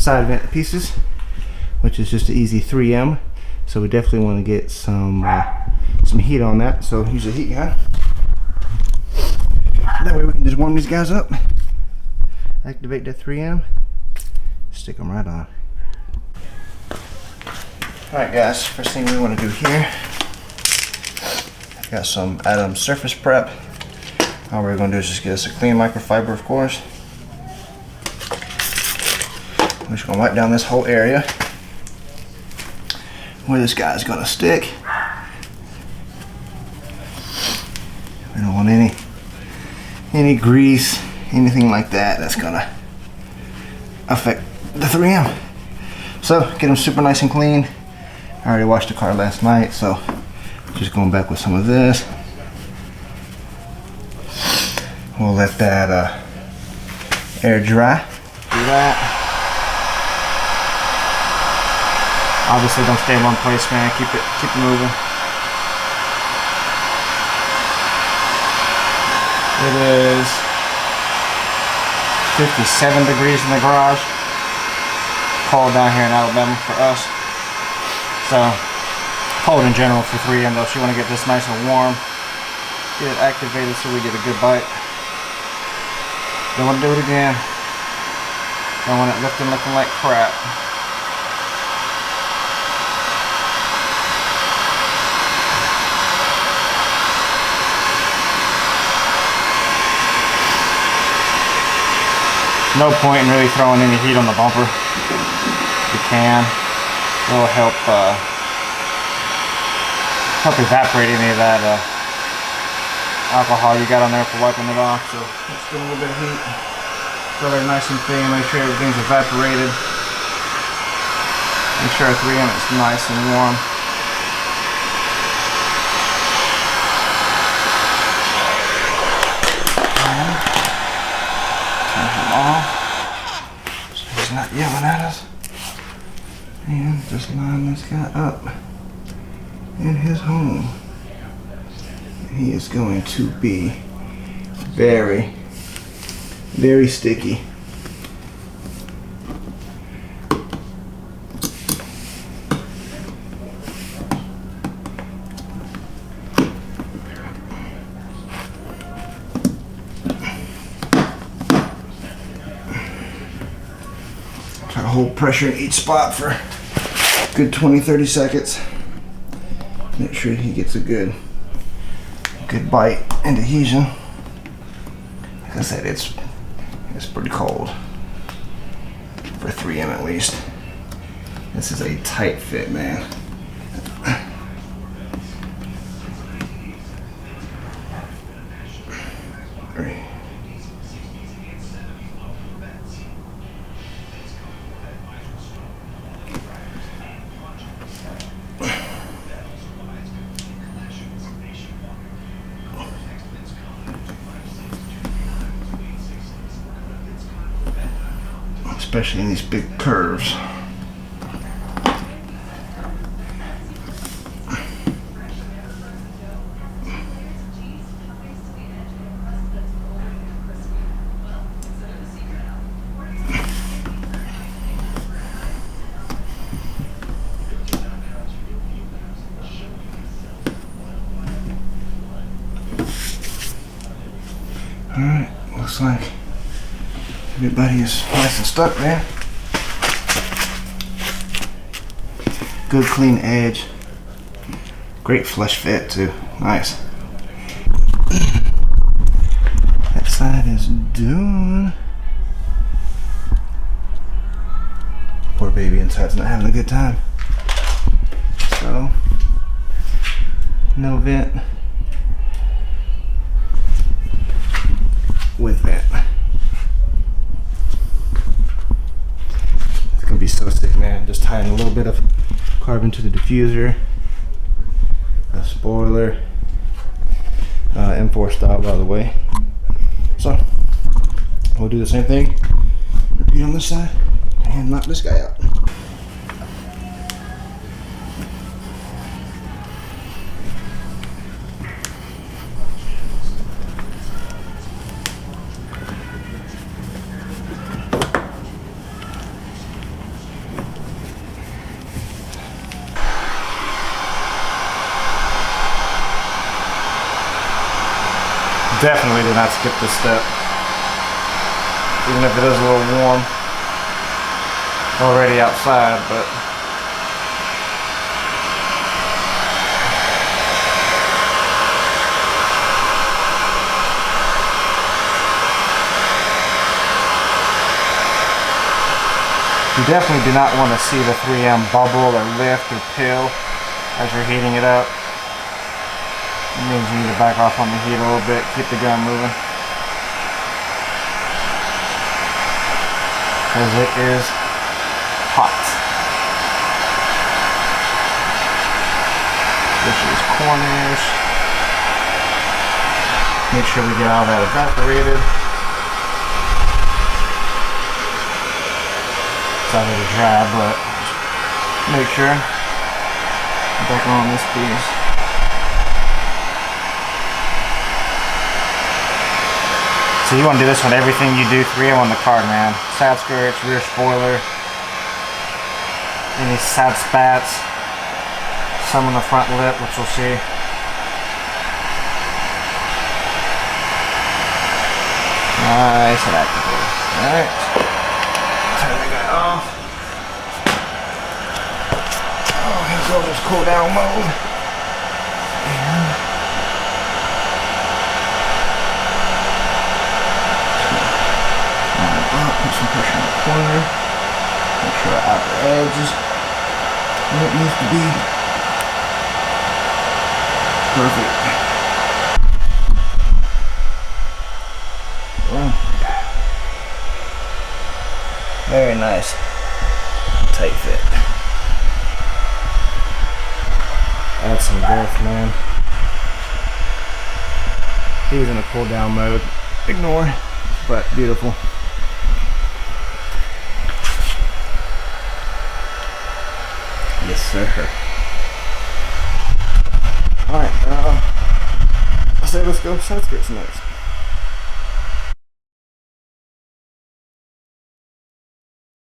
side vent pieces, which is just an easy 3M. So we definitely want to get some heat on that. So use a heat gun. That way we can just warm these guys up. Activate that 3M. Stick them right on. Alright guys, first thing we want to do here, I've got some Atom surface prep. All we're going to do is just get us a clean microfiber, of course. We're just going to wipe down this whole area where this guy's going to stick. We don't want any grease, anything like that that's going to affect the 3M. So get them super nice and clean. I already washed the car last night, so just going back with some of this. We'll let that air dry. Do that. Obviously, don't stay in one place, man. Keep it moving. It is 57 degrees in the garage. Cold down here in Alabama for us. So, cold in general for 3M though, so you want to get this nice and warm. Get it activated so we get a good bite. Don't want to do it again. Don't want it lifting looking like crap. No point in really throwing any heat on the bumper. You can. It'll help evaporate any of that alcohol you got on there for wiping it off. So let's give it a little bit of heat. So they're nice and clean. Make sure everything's evaporated. Make sure our 3M is nice and warm. And turn him off so he's not yelling at us. And just line this guy up in his home. He is going to be very, very sticky. Try to hold pressure in each spot for a good 20-30 seconds. Make sure he gets a good bite and adhesion. Like I said, it's pretty cold for 3M at least. This is a tight fit, man. Especially in these big curves. Alright, looks like everybody is nice and stuck there. Good clean edge. Great flush fit too. Nice. That side is done. Poor baby inside's not having a good time. So, no vent with vent. It's gonna be so sick, man. Just tying a little bit of carbon to the diffuser, a spoiler, M4 style, by the way. So we'll do the same thing, repeat on this side, and knock this guy out. Definitely do not skip this step. Even if it is a little warm already outside, but you definitely do not want to see the 3M bubble or lift or pill as you're heating it up. It means you need to back off on the heat a little bit, keep the gun moving. Because it is hot. This is corners. Make sure we get all that evaporated. It's already dry, but make sure. Back on this piece. So you want to do this on everything you do 3M on the card, man. Side skirts, rear spoiler, any side spats, some on the front lip, which we'll see. Nice and activated. Alright. Turn the guy off. Oh, he's going this cool down mode. And put some pressure on the corner. Make sure our outer edge is where it needs to be. Perfect. Very nice. Tight fit. Add some girth, man. He was in a cool down mode. Ignore, but beautiful. Yes, sir. Alright, I say let's go side skirts next.